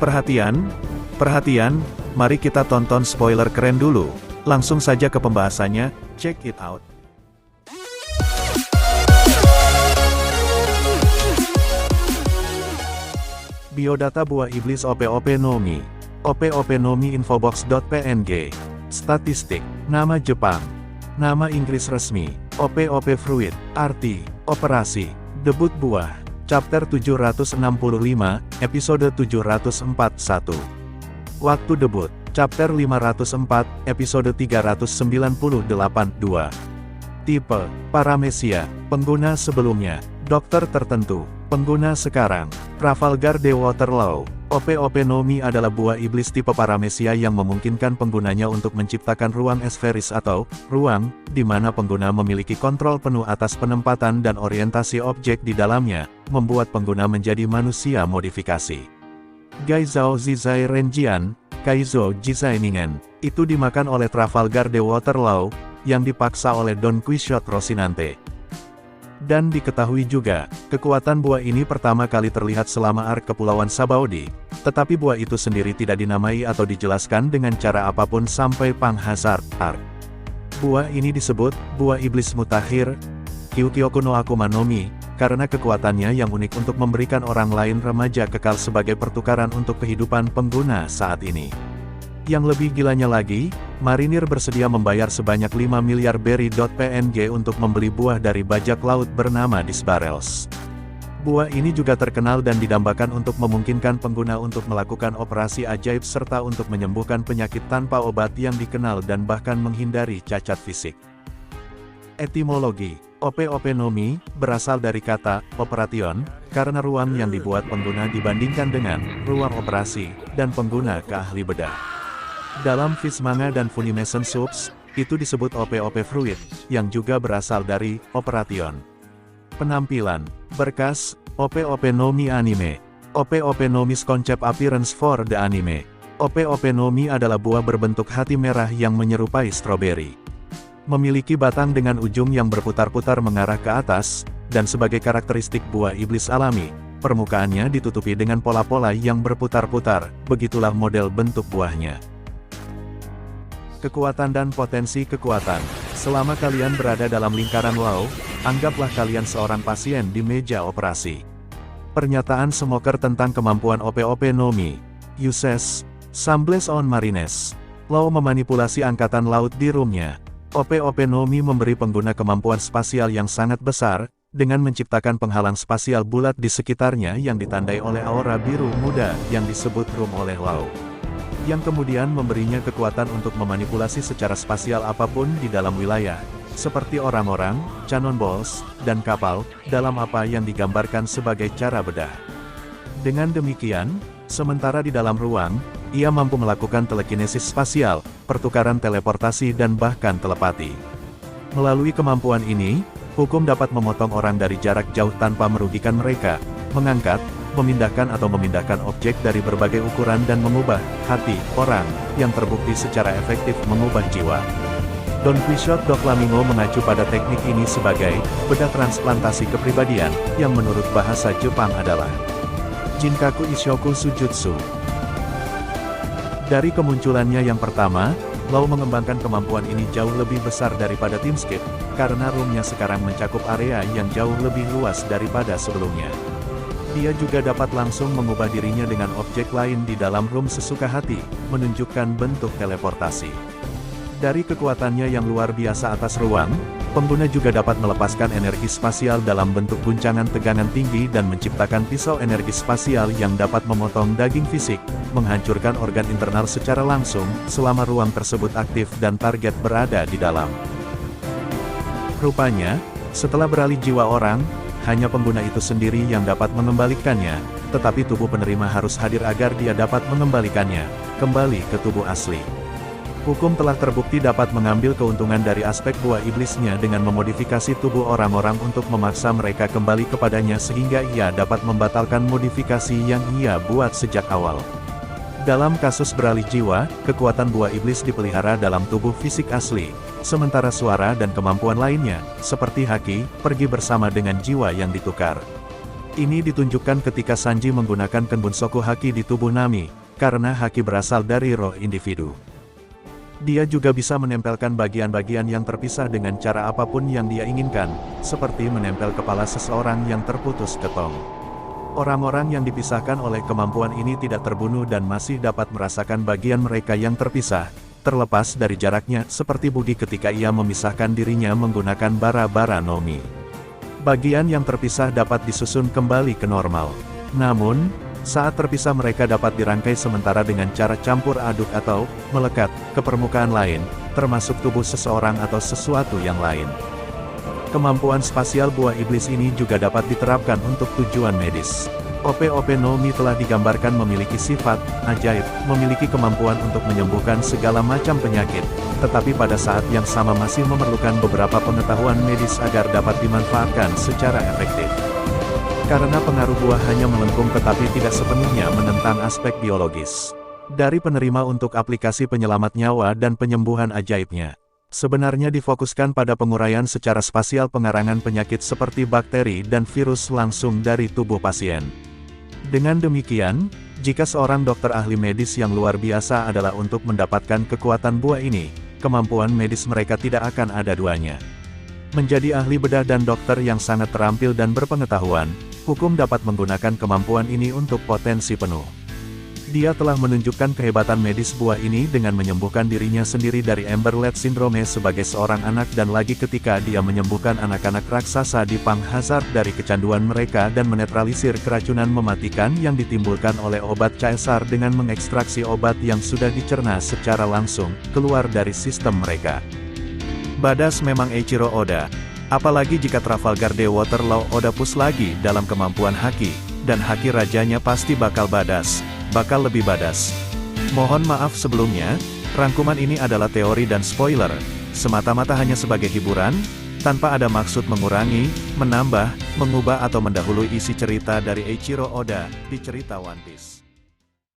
Perhatian, perhatian, mari kita tonton spoiler keren dulu. Langsung saja ke pembahasannya, check it out. Biodata buah iblis OP-OP no Mi. OP-OP no Mi infobox.png. Statistik, nama Jepang. Nama Inggris resmi, OP-OP Fruit, arti, operasi, debut buah. Chapter 765, episode 741. Waktu debut, chapter 504, episode 398, 2. Tipe, paramesia, pengguna sebelumnya, dokter tertentu, pengguna sekarang, Trafalgar de Waterloo. OP-OP no Mi adalah buah iblis tipe paramesia yang memungkinkan penggunanya untuk menciptakan ruang esferis atau ruang, di mana pengguna memiliki kontrol penuh atas penempatan dan orientasi objek di dalamnya, membuat pengguna menjadi manusia modifikasi. Gaizhou Zizai Renjian, Kaizo Jizainingen, itu dimakan oleh Trafalgar de Waterloo, yang dipaksa oleh Don Quixote Rocinante. Dan diketahui juga, kekuatan buah ini pertama kali terlihat selama ark Kepulauan Sabaody, tetapi buah itu sendiri tidak dinamai atau dijelaskan dengan cara apapun sampai Panghazard ark. Buah ini disebut, buah iblis mutakhir, Kyukyoku no Akuma no Mi, karena kekuatannya yang unik untuk memberikan orang lain remaja kekal sebagai pertukaran untuk kehidupan pengguna saat ini. Yang lebih gilanya lagi, marinir bersedia membayar sebanyak 5 miliar berry.png untuk membeli buah dari bajak laut bernama Disbarrels. Buah ini juga terkenal dan didambakan untuk memungkinkan pengguna untuk melakukan operasi ajaib serta untuk menyembuhkan penyakit tanpa obat yang dikenal dan bahkan menghindari cacat fisik. Etimologi, OP-OP no Mi, berasal dari kata, operation, karena ruang yang dibuat pengguna dibandingkan dengan, ruang operasi, dan pengguna ke ahli bedah. Dalam Fishmanga dan Funimation Subs, itu disebut OP-OP Fruit, yang juga berasal dari, operation. Penampilan, berkas, OP-OP no Mi anime. OP-OP no Mi's concept appearance for the anime. OP-OP no Mi adalah buah berbentuk hati merah yang menyerupai stroberi. Memiliki batang dengan ujung yang berputar-putar mengarah ke atas, dan sebagai karakteristik buah iblis alami, permukaannya ditutupi dengan pola-pola yang berputar-putar, begitulah model bentuk buahnya. Kekuatan dan potensi kekuatan. Selama kalian berada dalam lingkaran WoW, anggaplah kalian seorang pasien di meja operasi. Pernyataan Smoker tentang kemampuan OP-OP no Mi. Uses, Sambles on Marines. WoW memanipulasi angkatan laut di roomnya. OP-OP no Mi memberi pengguna kemampuan spasial yang sangat besar, dengan menciptakan penghalang spasial bulat di sekitarnya yang ditandai oleh aura biru muda yang disebut room oleh WoW. Yang kemudian memberinya kekuatan untuk memanipulasi secara spasial apapun di dalam wilayah, seperti orang-orang, cannonballs, dan kapal, dalam apa yang digambarkan sebagai cara bedah. Dengan demikian, sementara di dalam ruang, ia mampu melakukan telekinesis spasial, pertukaran teleportasi dan bahkan telepati. Melalui kemampuan ini, hukum dapat memotong orang dari jarak jauh tanpa merugikan mereka, mengangkat, memindahkan atau memindahkan objek dari berbagai ukuran dan mengubah hati orang yang terbukti secara efektif mengubah jiwa. Don Quixote Doflamingo mengacu pada teknik ini sebagai bedah transplantasi kepribadian yang menurut bahasa Jepang adalah Jinkaku Ishoku Sujutsu. Dari kemunculannya yang pertama, WoW mengembangkan kemampuan ini jauh lebih besar daripada TeamScape, karena roomnya sekarang mencakup area yang jauh lebih luas daripada sebelumnya. Dia juga dapat langsung mengubah dirinya dengan objek lain di dalam room sesuka hati, menunjukkan bentuk teleportasi. Dari kekuatannya yang luar biasa atas ruang, pengguna juga dapat melepaskan energi spasial dalam bentuk guncangan tegangan tinggi dan menciptakan pisau energi spasial yang dapat memotong daging fisik, menghancurkan organ internal secara langsung, selama ruang tersebut aktif dan target berada di dalam. Rupanya, setelah beralih jiwa orang, hanya pengguna itu sendiri yang dapat mengembalikannya, tetapi tubuh penerima harus hadir agar dia dapat mengembalikannya kembali ke tubuh asli. Hukum telah terbukti dapat mengambil keuntungan dari aspek buah iblisnya dengan memodifikasi tubuh orang-orang untuk memaksa mereka kembali kepadanya sehingga ia dapat membatalkan modifikasi yang ia buat sejak awal. Dalam kasus beralih jiwa, kekuatan buah iblis dipelihara dalam tubuh fisik asli, sementara suara dan kemampuan lainnya, seperti haki, pergi bersama dengan jiwa yang ditukar. Ini ditunjukkan ketika Sanji menggunakan Kenbunsoku Haki di tubuh Nami, karena Haki berasal dari roh individu. Dia juga bisa menempelkan bagian-bagian yang terpisah dengan cara apapun yang dia inginkan, seperti menempel kepala seseorang yang terputus ke tong. Orang-orang yang dipisahkan oleh kemampuan ini tidak terbunuh dan masih dapat merasakan bagian mereka yang terpisah, terlepas dari jaraknya, seperti Buggy ketika ia memisahkan dirinya menggunakan bara-bara Nomi. Bagian yang terpisah dapat disusun kembali ke normal. Namun, saat terpisah mereka dapat dirangkai sementara dengan cara campur aduk atau melekat ke permukaan lain, termasuk tubuh seseorang atau sesuatu yang lain. Kemampuan spasial buah iblis ini juga dapat diterapkan untuk tujuan medis. OP-OP Nomi telah digambarkan memiliki sifat ajaib, memiliki kemampuan untuk menyembuhkan segala macam penyakit, tetapi pada saat yang sama masih memerlukan beberapa pengetahuan medis agar dapat dimanfaatkan secara efektif. Karena pengaruh buah hanya melengkung tetapi tidak sepenuhnya menentang aspek biologis. Dari penerima untuk aplikasi penyelamat nyawa dan penyembuhan ajaibnya, sebenarnya difokuskan pada penguraian secara spasial pengarangan penyakit seperti bakteri dan virus langsung dari tubuh pasien. Dengan demikian, jika seorang dokter ahli medis yang luar biasa adalah untuk mendapatkan kekuatan buah ini, kemampuan medis mereka tidak akan ada duanya. Menjadi ahli bedah dan dokter yang sangat terampil dan berpengetahuan, hukum dapat menggunakan kemampuan ini untuk potensi penuh. Dia telah menunjukkan kehebatan medis buah ini dengan menyembuhkan dirinya sendiri dari Emberlet Syndrome sebagai seorang anak dan lagi ketika dia menyembuhkan anak-anak raksasa di Pang Hazard dari kecanduan mereka dan menetralisir keracunan mematikan yang ditimbulkan oleh obat caesar dengan mengekstraksi obat yang sudah dicerna secara langsung keluar dari sistem mereka. Badass memang Eiichiro Oda. Apalagi jika Trafalgar Day Waterloo Oda push lagi dalam kemampuan Haki, dan Haki rajanya pasti bakal badass. Bakal lebih badass. Mohon maaf sebelumnya, rangkuman ini adalah teori dan spoiler, semata-mata hanya sebagai hiburan, tanpa ada maksud mengurangi, menambah, mengubah atau mendahului isi cerita dari Eiichiro Oda di cerita One Piece.